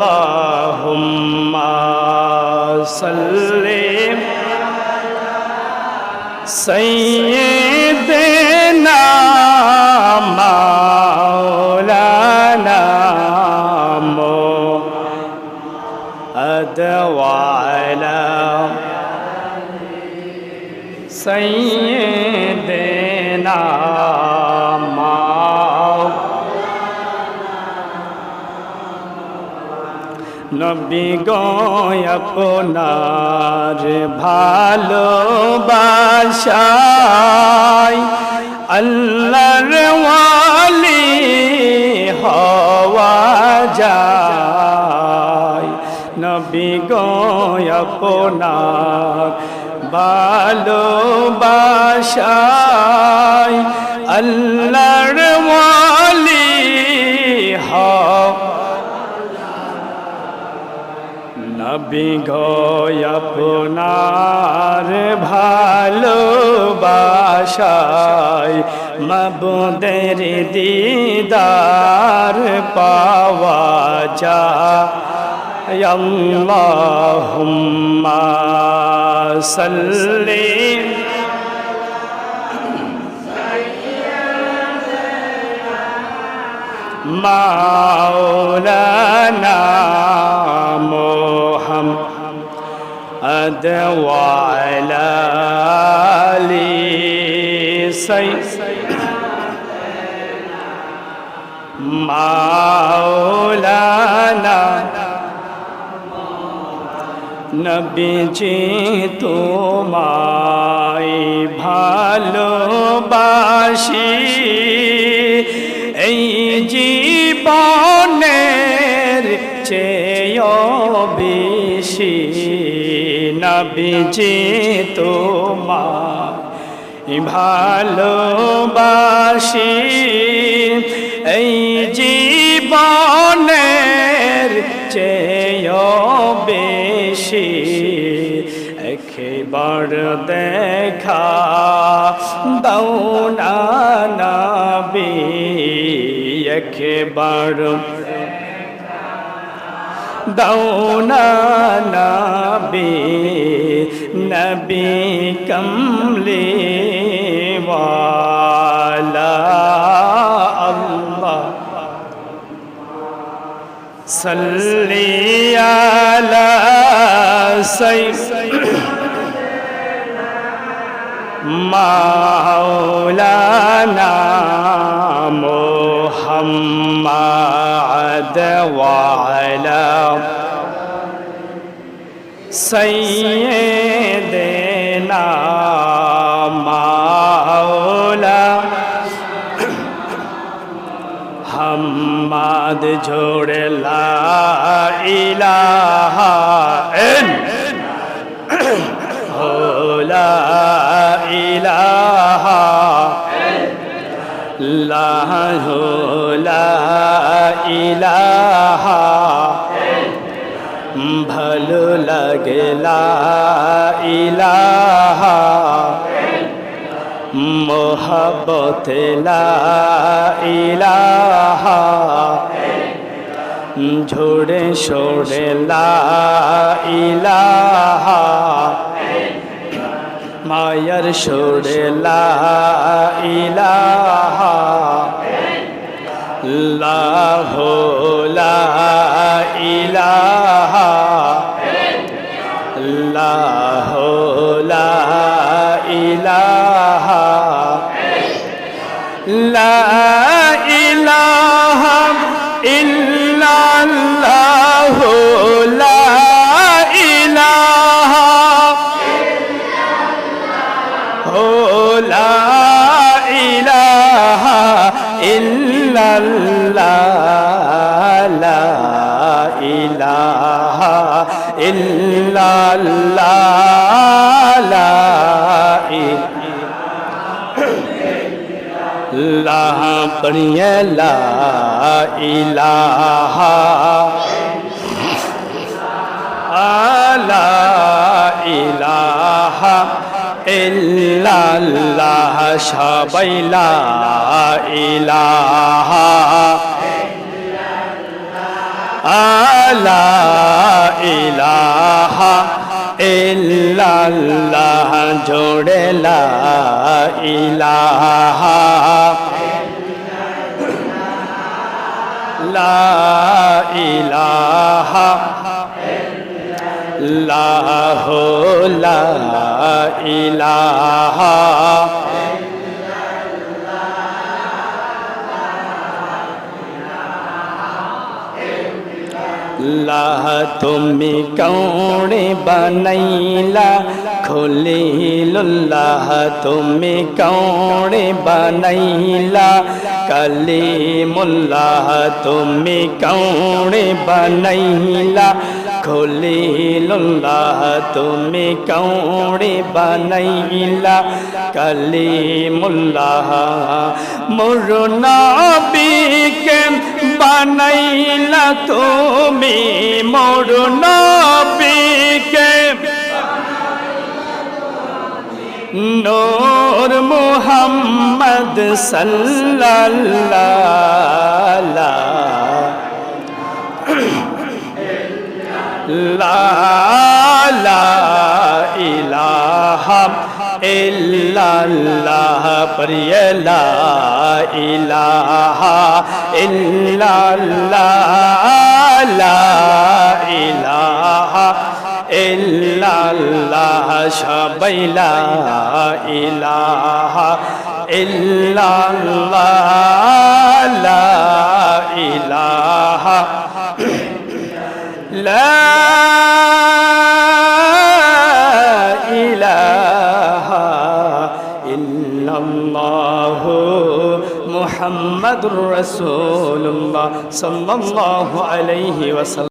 আল্লাহুম্মা সাল্লি সাইয়্যিদিনা মাওলানা মুহাম্মদ ওয়া আলা সাইয়্যিদিনা নবী গো আপনার ভালোবাসায় আল্লাহর ওয়ালি হওয়া যায়। নবী গো আপনার ভালোবাসায় আল্লাহর ওয়ালি হওয়া নবী গো আপনার ভালোবাসায় মাবুদের দিদার পাওয়া যায়। আল্লাহুম্মা সাল্লি মাওলানা মুহাম্মদ ওয়া আলা আলি মাওলানা নবীজি তোমায় ভালোবাসি এই জীবনের চেয়েও বেশি। নবীজি তোমায় ভালোবাসি এই জীবনের চেয়েও বেশি। একবার দেখা দাও না নবী, একবার দাও না নবী, নবী কমলি ওয়ালা আল্লাহ সাল্লি আলা মাওলানা মুহাম্মদ ওয়া আলা সাইয়্যিদিনা মাওলা হাম্মাদ ঝোড়ে লা ইলাহা লা ইলাহা ইল্লাল্লাহু লা ইলাহা ভালো লাগে লা ইলাহা মোহাব্বত লা ইলাহা ঝোড়ে সোড়ে লা ইলাহা মায়ার সোড়ে লা ইলাহা লাহু লা ইলাহা লাহু লা ইলাহা লা ইলাহা ইল্লাল্লাহু লা ইলাহা লা ইলাহা ইল্লাল্লাহ লা ইলাহা ইল্লাল্লাহ লা ইলাহা পড়িয়ে লা ইলাহা লা ইলাহা ইল্লাল্লাহ সবাই লা ইলাহা লা ইলাহা ইল্লাল্লাহ জোড়ে লা ইলাহা লা ইলাহা ইল্লাল্লাহু লা ইলাহা अल्लाह तुम्ही कौणे बनैला खलीलुल्लाह तुम्ही कौणे बनैला कलीमुल्लाह तुम्ही कौणे बनैला खलीलुल्लाह तुम्ही कौणे बनैला कलीमुल्लाह मोर नबी के बनैला तुम्ही मोर नबी के नूर मुहम्मद सल्लल्लाहु ला इलाहा इल्लल्लाह पर ये ला इलाहा इल्लल्लाह ला इलाहा इल्लल्लाह सबाई ला इलाहा इल्लल्लाह ला इलाहा ला इलाहा इल्लल्लाह मुहम्मदुर रसूलुल्लाह सल्लल्लाहु अलैहि वसल्लम।